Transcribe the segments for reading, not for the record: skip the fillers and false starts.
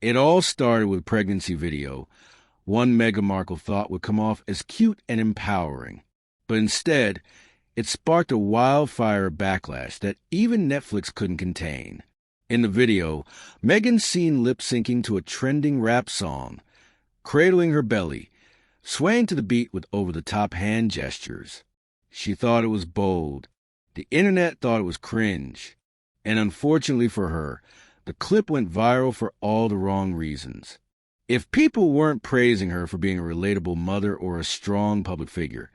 It all started with a pregnancy video, one Meghan Markle thought would come off as cute and empowering. But instead, it sparked a wildfire backlash that even Netflix couldn't contain. In the video, Meghan's seen lip-syncing to a trending rap song, cradling her belly, swaying to the beat with over-the-top hand gestures. She thought it was bold. The internet thought it was cringe. And unfortunately for her, the clip went viral for all the wrong reasons. If people weren't praising her for being a relatable mother or a strong public figure,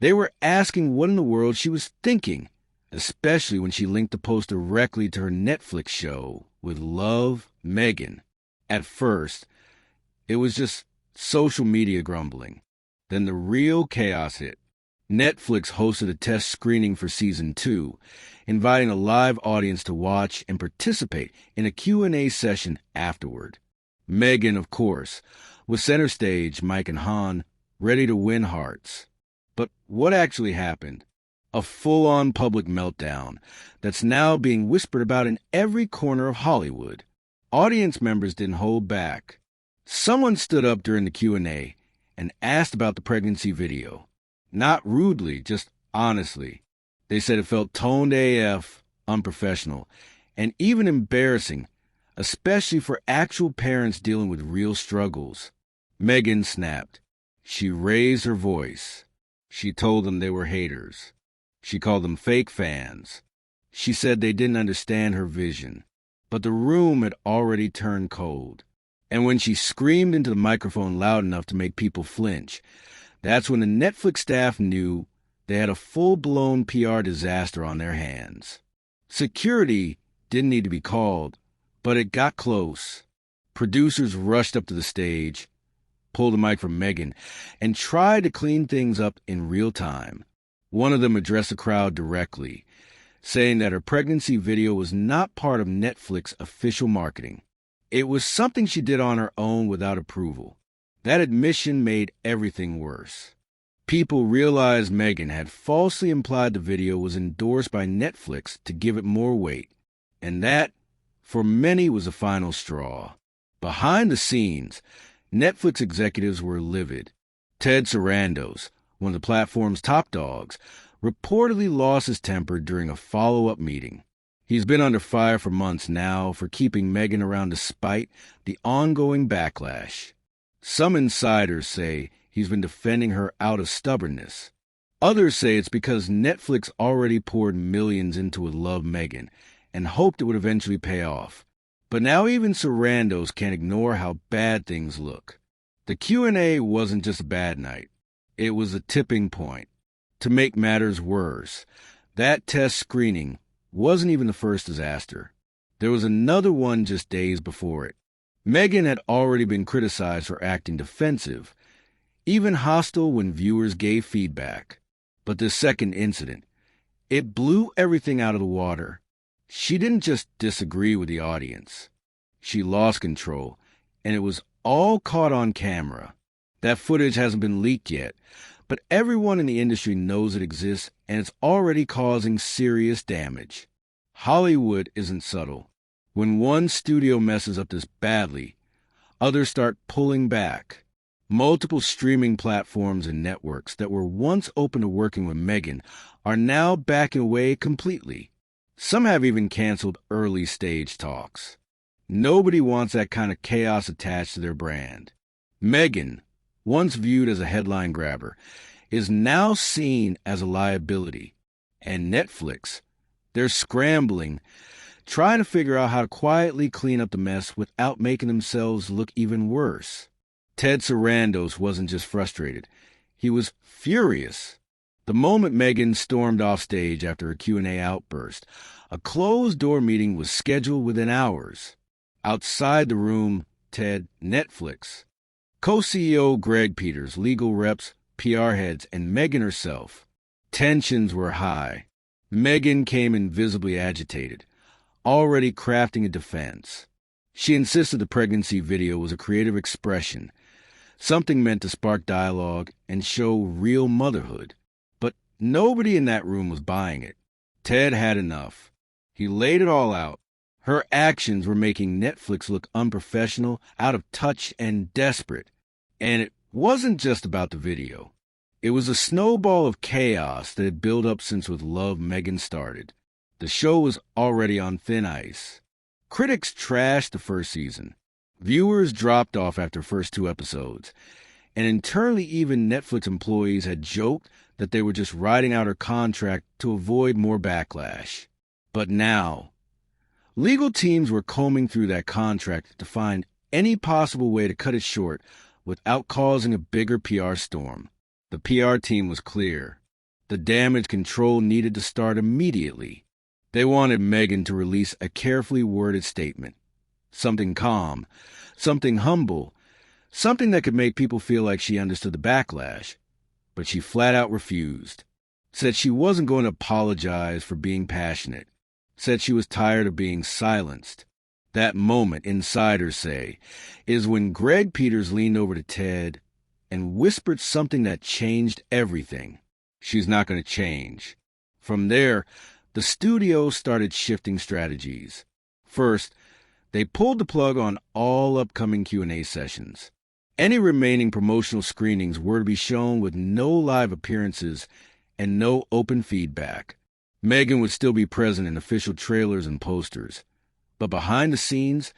they were asking what in the world she was thinking, especially when she linked the post directly to her Netflix show with Love, Meghan. At first, it was just social media grumbling. Then the real chaos hit. Netflix hosted a test screening for Season 2, inviting a live audience to watch and participate in a Q&A session afterward. Meghan, of course, was center stage, Mike and Han, ready to win hearts. But what actually happened? A full-on public meltdown that's now being whispered about in every corner of Hollywood. Audience members didn't hold back. Someone stood up during the Q&A and asked about the pregnancy video. Not rudely, just honestly. They said it felt toned AF, unprofessional, and even embarrassing, especially for actual parents dealing with real struggles. Meghan snapped. She raised her voice. She told them they were haters. She called them fake fans. She said they didn't understand her vision. But the room had already turned cold. And when she screamed into the microphone loud enough to make people flinch, that's when the Netflix staff knew they had a full-blown PR disaster on their hands. Security didn't need to be called, but it got close. Producers rushed up to the stage, pulled the mic from Meghan, and tried to clean things up in real time. One of them addressed the crowd directly, saying that her pregnancy video was not part of Netflix official marketing. It was something she did on her own without approval. That admission made everything worse. People realized Meghan had falsely implied the video was endorsed by Netflix to give it more weight. And that, for many, was the final straw. Behind the scenes, Netflix executives were livid. Ted Sarandos, one of the platform's top dogs, reportedly lost his temper during a follow-up meeting. He's been under fire for months now for keeping Meghan around despite the ongoing backlash. Some insiders say he's been defending her out of stubbornness. Others say it's because Netflix already poured millions into it, Love, Meghan, and hoped it would eventually pay off. But now even Sarandos can't ignore how bad things look. The Q&A wasn't just a bad night. It was a tipping point. To make matters worse, that test screening wasn't even the first disaster. There was another one just days before it. Meghan had already been criticized for acting defensive, even hostile when viewers gave feedback. But this second incident, it blew everything out of the water. She didn't just disagree with the audience. She lost control, and it was all caught on camera. That footage hasn't been leaked yet, but everyone in the industry knows it exists, and it's already causing serious damage. Hollywood isn't subtle. When one studio messes up this badly, others start pulling back. Multiple streaming platforms and networks that were once open to working with Meghan are now backing away completely. Some have even canceled early stage talks. Nobody wants that kind of chaos attached to their brand. Meghan, once viewed as a headline grabber, is now seen as a liability. And Netflix, they're scrambling, trying to figure out how to quietly clean up the mess without making themselves look even worse. Ted Sarandos wasn't just frustrated. He was furious. The moment Meghan stormed off stage after a Q&A outburst, a closed-door meeting was scheduled within hours. Outside the room, Ted, Netflix, co-CEO Greg Peters, legal reps, PR heads, and Meghan herself. Tensions were high. Meghan came in visibly agitated, already crafting a defense. She insisted the pregnancy video was a creative expression, something meant to spark dialogue and show real motherhood. But nobody in that room was buying it. Ted had enough. He laid it all out. Her actions were making Netflix look unprofessional, out of touch, and desperate. And it wasn't just about the video. It was a snowball of chaos that had built up since With Love Meghan started. The show was already on thin ice. Critics trashed the first season. Viewers dropped off after the first 2 episodes. And internally, even Netflix employees had joked that they were just riding out her contract to avoid more backlash. But now, legal teams were combing through that contract to find any possible way to cut it short without causing a bigger PR storm. The PR team was clear. The damage control needed to start immediately. They wanted Meghan to release a carefully worded statement. Something calm, something humble, something that could make people feel like she understood the backlash. But she flat out refused. Said she wasn't going to apologize for being passionate. Said she was tired of being silenced. That moment, insiders say, is when Greg Peters leaned over to Ted and whispered something that changed everything. She's not going to change. From there, the studio started shifting strategies. First, they pulled the plug on all upcoming Q&A sessions. Any remaining promotional screenings were to be shown with no live appearances and no open feedback. Meghan would still be present in official trailers and posters. But behind the scenes,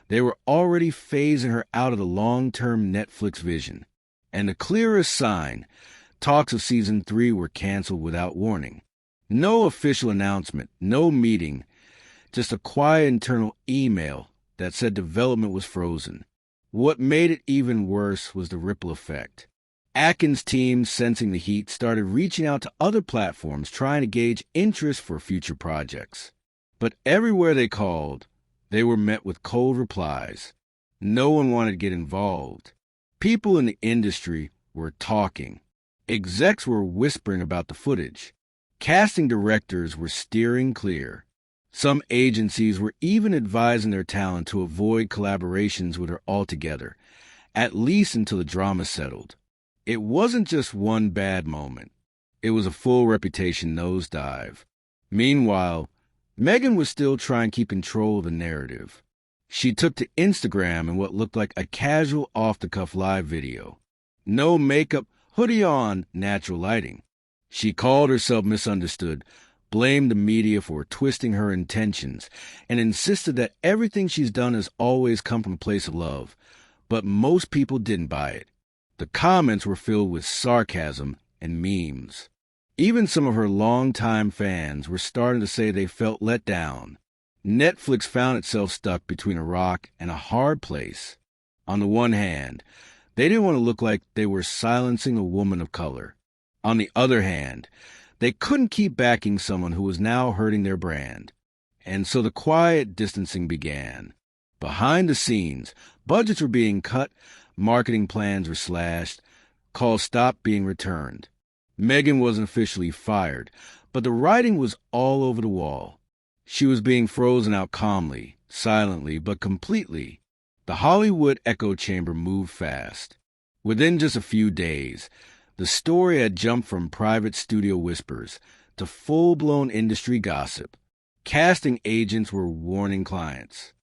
they were already phasing her out of the long-term Netflix vision. And the clearest sign, talks of Season 3 were canceled without warning. No official announcement, no meeting, just a quiet internal email that said development was frozen. What made it even worse was the ripple effect. Atkins' team, sensing the heat, started reaching out to other platforms trying to gauge interest for future projects. But everywhere they called, they were met with cold replies. No one wanted to get involved. People in the industry were talking. Execs were whispering about the footage. Casting directors were steering clear. Some agencies were even advising their talent to avoid collaborations with her altogether, at least until the drama settled. It wasn't just one bad moment. It was a full reputation nosedive. Meanwhile, Meghan was still trying to keep control of the narrative. She took to Instagram in what looked like a casual off-the-cuff live video. No makeup, hoodie on, natural lighting. She called herself misunderstood, blamed the media for twisting her intentions, and insisted that everything she's done has always come from a place of love. But most people didn't buy it. The comments were filled with sarcasm and memes. Even some of her longtime fans were starting to say they felt let down. Netflix found itself stuck between a rock and a hard place. On the one hand, they didn't want to look like they were silencing a woman of color. On the other hand, they couldn't keep backing someone who was now hurting their brand. And so the quiet distancing began. Behind the scenes, budgets were being cut, marketing plans were slashed, calls stopped being returned. Meghan wasn't officially fired, but the writing was all over the wall. She was being frozen out calmly, silently, but completely. The Hollywood echo chamber moved fast. Within just a few days, the story had jumped from private studio whispers to full-blown industry gossip. Casting agents were warning clients.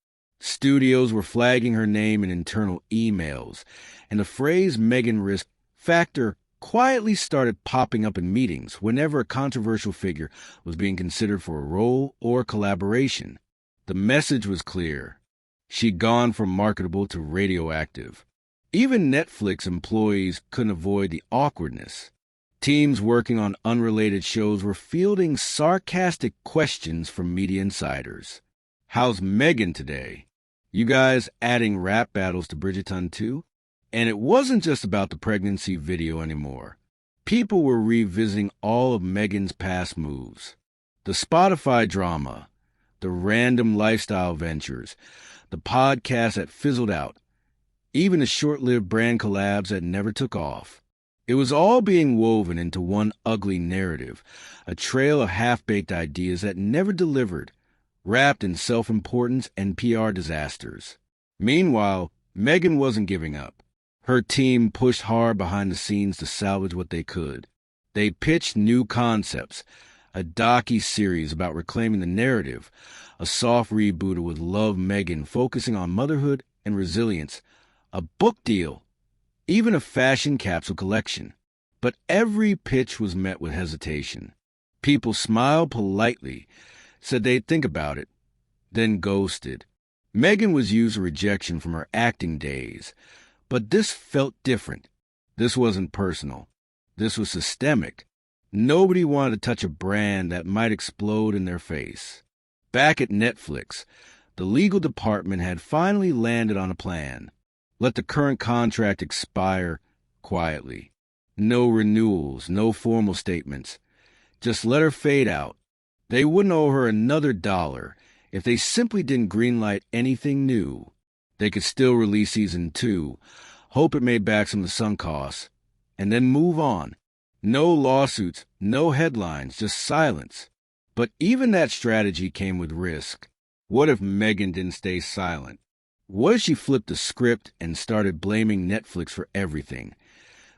Studios were flagging her name in internal emails, and the phrase Meghan risk factor quietly started popping up in meetings whenever a controversial figure was being considered for a role or collaboration. The message was clear. She'd gone from marketable to radioactive. Even Netflix employees couldn't avoid the awkwardness. Teams working on unrelated shows were fielding sarcastic questions from media insiders. How's Meghan today? You guys adding rap battles to Bridgerton too? And it wasn't just about the pregnancy video anymore. People were revisiting all of Meghan's past moves. The Spotify drama, the random lifestyle ventures, the podcasts that fizzled out, even the short-lived brand collabs that never took off. It was all being woven into one ugly narrative, a trail of half-baked ideas that never delivered, wrapped in self-importance and PR disasters. Meanwhile, Meghan wasn't giving up. Her team pushed hard behind the scenes to salvage what they could. They pitched new concepts, a docu-series about reclaiming the narrative, a soft rebooter with Love Meghan focusing on motherhood and resilience, a book deal, even a fashion capsule collection. But every pitch was met with hesitation. People smiled politely, said they'd think about it, then ghosted. Meghan was used to rejection from her acting days, but this felt different. This wasn't personal. This was systemic. Nobody wanted to touch a brand that might explode in their face. Back at Netflix, the legal department had finally landed on a plan. Let the current contract expire quietly. No renewals, no formal statements. Just let her fade out. They wouldn't owe her another dollar if they simply didn't greenlight anything new. They could still release season 2, hope it made back some of the sunk costs, and then move on. No lawsuits, no headlines, just silence. But even that strategy came with risk. What if Meghan didn't stay silent? What if she flipped the script and started blaming Netflix for everything,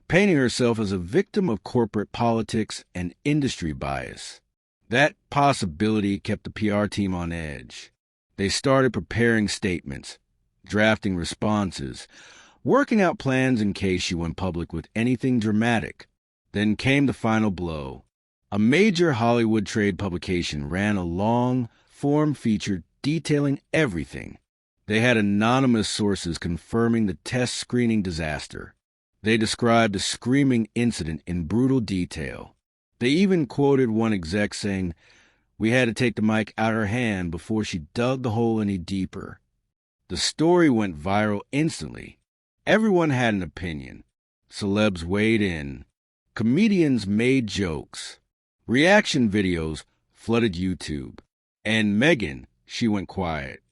painting herself as a victim of corporate politics and industry bias? That possibility kept the PR team on edge. They started preparing statements, drafting responses, working out plans in case she went public with anything dramatic. Then came the final blow. A major Hollywood trade publication ran a long, form feature detailing everything. They had anonymous sources confirming the test screening disaster. They described the screaming incident in brutal detail. They even quoted one exec saying, "We had to take the mic out of her hand before she dug the hole any deeper." The story went viral instantly. Everyone had an opinion. Celebs weighed in. Comedians made jokes. Reaction videos flooded YouTube. And Meghan, she went quiet.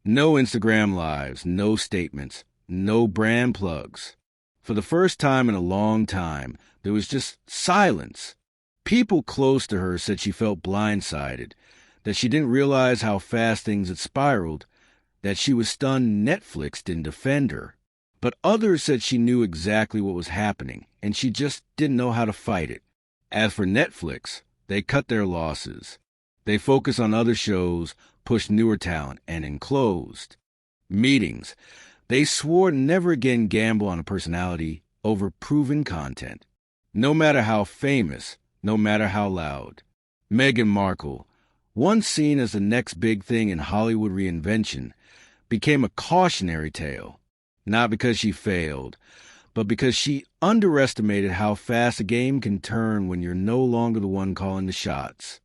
No Instagram lives, no statements, no brand plugs. For the first time in a long time, there was just silence. People close to her said she felt blindsided, that she didn't realize how fast things had spiraled, that she was stunned Netflix didn't defend her. But others said she knew exactly what was happening, and she just didn't know how to fight it. As for Netflix, they cut their losses. They focused on other shows, pushed newer talent, and enclosed. Meetings. They swore never again gamble on a personality over proven content. No matter how famous, no matter how loud. Meghan Markle, once seen as the next big thing in Hollywood reinvention, became a cautionary tale. Not because she failed, but because she underestimated how fast a game can turn when you're no longer the one calling the shots.